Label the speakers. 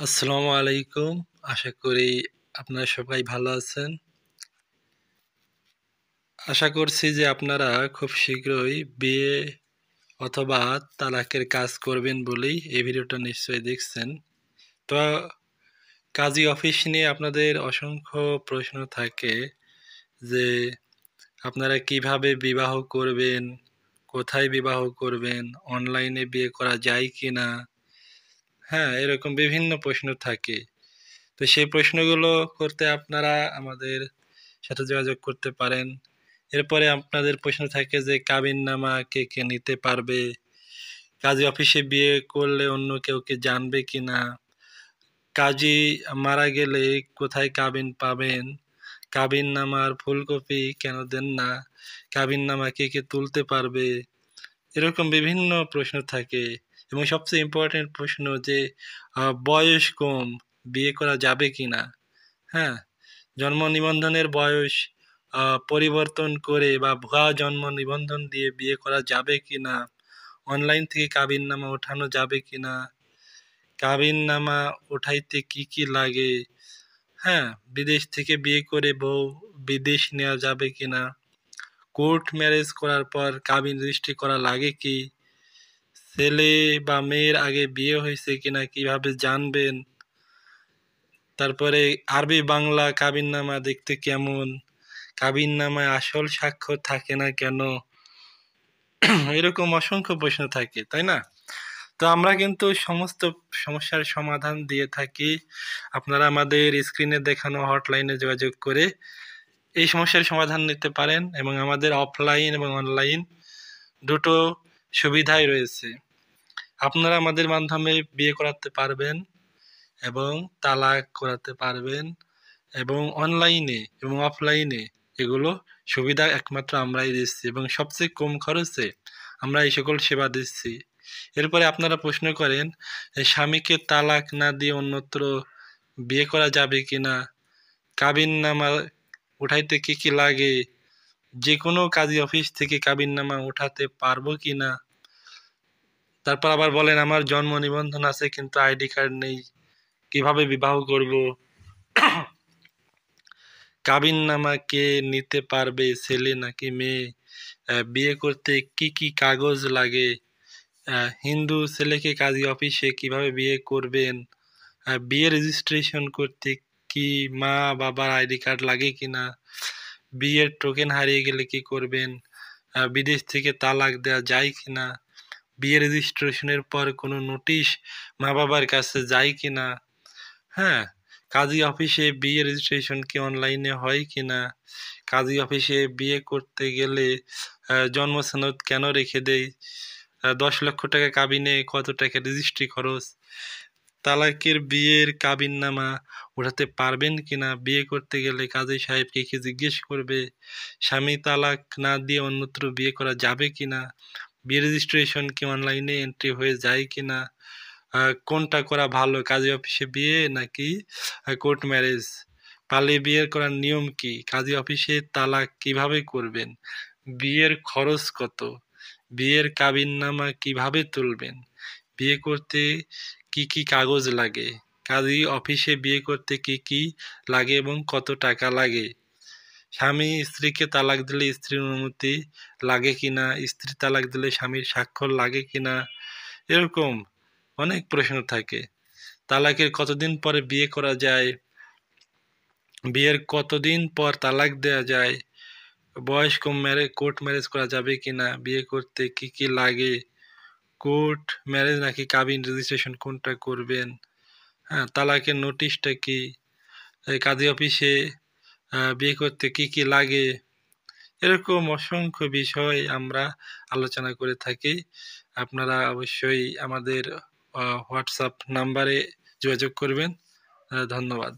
Speaker 1: আসসালামু আলাইকুম। আশা করি আপনারা সবাই ভালো আছেন। আশা করছি যে আপনারা খুব শীঘ্রই বিয়ে অথবা তালাকের কাজ করবেন বলেই এই ভিডিওটা নিশ্চয়ই দেখছেন। তো কাজী অফিস নিয়ে আপনাদের অসংখ্য প্রশ্ন থাকে যে আপনারা কিভাবে বিবাহ করবেন, কোথায় বিবাহ করবেন, অনলাইনে বিয়ে করা যায় কিনা, হ্যাঁ, এরকম বিভিন্ন প্রশ্ন থাকে। তো সেই প্রশ্নগুলো করতে আপনারা আমাদের সাথে যোগাযোগ করতে পারেন। এরপরে আপনাদের প্রশ্ন থাকে যে কাবিননামা কে কে নিতে পারবে, কাজী অফিসে বিয়ে করলে অন্য কেউ কি জানবে কিনা, কাজী মারা গেলে কোথায় কাবিন পাবেন, কাবিননামার ফুল কপি কেন দেন না, কাবিননামা কে কে তুলতে পারবে, এরকম বিভিন্ন প্রশ্ন থাকে। এবং সবচেয়ে ইম্পর্টেন্ট প্রশ্ন যে বয়স কম, বিয়ে করা যাবে কিনা। হ্যাঁ, জন্ম নিবন্ধনের বয়স পরিবর্তন করে বা ভুয়া জন্ম নিবন্ধন দিয়ে বিয়ে করা যাবে কিনা, অনলাইন থেকে কাবিননামা ওঠানো যাবে কিনা, কাবিননামা ওঠাইতে কি কি লাগে, হ্যাঁ, বিদেশ থেকে বিয়ে করে বউ বিদেশ নেওয়া যাবে কিনা, কোর্ট ম্যারেজ করার পর কাবিন রেজিস্ট্রি করা লাগে কি, ছেলে বা মেয়ের আগে বিয়ে হয়েছে কিনা কিভাবে জানবেন, তারপরে আরবি বাংলা কাবিননামা দেখতে কেমন, কাবিননামায় আসল স্বাক্ষর থাকে না কেন, এরকম অসংখ্য প্রশ্ন থাকে, তাই না? তো আমরা কিন্তু সমস্ত সমস্যার সমাধান দিয়ে থাকি। আপনারা আমাদের স্ক্রিনে দেখানো হটলাইনে যোগাযোগ করে এই সমস্যার সমাধান নিতে পারেন এবং আমাদের অফলাইন এবং অনলাইন দুটো সুবিধাই রয়েছে। আপনারা আমাদের মাধ্যমে বিয়ে করাতে পারবেন এবং তালাক করাতে পারবেন এবং অনলাইনে এবং অফলাইনে এগুলো সুবিধা একমাত্র আমরাই দিচ্ছি এবং সবচেয়ে কম খরচে আমরা এই সকল সেবা দিচ্ছি। এরপরে আপনারা প্রশ্ন করেন স্বামীকে তালাক না দিয়ে অন্যত্র বিয়ে করা যাবে কিনা, কাবিননামা উঠাইতে কি কি লাগে, যে কোনো কাজী অফিস থেকে কাবিননামা উঠাতে পারবো কিনা, তারপর আবার বলেন আমার জন্ম নিবন্ধন আছে কিন্তু আইডি কার্ড নেই, কিভাবে বিবাহ করব, কাবিননামা কে নিতে পারবে, ছেলে নাকি মেয়ে, বিয়ে করতে কি কি কাগজ লাগে, হিন্দু ছেলেকে কাজী অফিসে কিভাবে বিয়ে করবেন, বিয়ে রেজিস্ট্রেশন করতে কি মা বাবার আইডি কার্ড লাগে কিনা, বিয়ের টোকেন হারিয়ে গেলে কি করবেন, বিদেশ থেকে তালাক দেওয়া যায় কিনা, বিয়ে রেজিস্ট্রেশনের পর কোনো নোটিশ মা বাবার কাছে যায় কিনা, হ্যাঁ, কাজী অফিসে বিয়ে রেজিস্ট্রেশন কি অনলাইনে হয় কিনা, কাজী অফিসে বিয়ে করতে গেলে জন্ম সনদ কেন রেখে দেয়, 10 লক্ষ টাকা কাবিনে কত টাকা রেজিস্ট্রি খরচ, তালাকের বিয়ের কাবিননামা উঠাতে পারবেন কিনা, বিয়ে করতে গেলে কাজী সাহেবকে কি জিজ্ঞেস করবে, স্বামী তালাক না দিয়ে অন্যত্র বিয়ে করা যাবে কিনা, বিয়ে রেজিস্ট্রেশন কি অনলাইনে এন্ট্রি হয়ে যায় কিনা, কোনটা করা ভালো, কাজী অফিসে বিয়ে নাকি কোর্ট ম্যারেজ, পালিয়ে বিয়ে করার নিয়ম কি, কাজী অফিসে তালাক কিভাবে করবেন, বিয়ের খরচ কত, বিয়ের কাবিননামা কিভাবে তুলবেন, বিয়ে করতে কি কি কাগজ লাগে, কাজী অফিসে বিয়ে করতে কি কি লাগে এবং কত টাকা লাগে, স্বামী স্ত্রীকে তালাক দিলে স্ত্রীর অনুমতি লাগে কিনা, স্ত্রী তালাক দিলে স্বামীর স্বাক্ষর লাগে কিনা, এরকম অনেক প্রশ্ন থাকে। তালাকের কতদিন পরে বিয়ে করা যায়, বিয়ের কতদিন পর তালাক দেওয়া যায়, বয়স কম কোর্ট ম্যারেজ করা যাবে কিনা, বিয়ে করতে কি কি লাগে, কোর্ট ম্যারেজ নাকি কাবিন রেজিস্ট্রেশন কোনটা করবেন, হ্যাঁ, তালাকের নোটিশটা কি, কাজী অফিসে বিয়ে করতে কি কি লাগে, এরকম অসংখ্য বিষয় আমরা আলোচনা করে থাকি। আপনারা অবশ্যই আমাদের হোয়াটসঅ্যাপ নাম্বারে যোগাযোগ করবেন। ধন্যবাদ।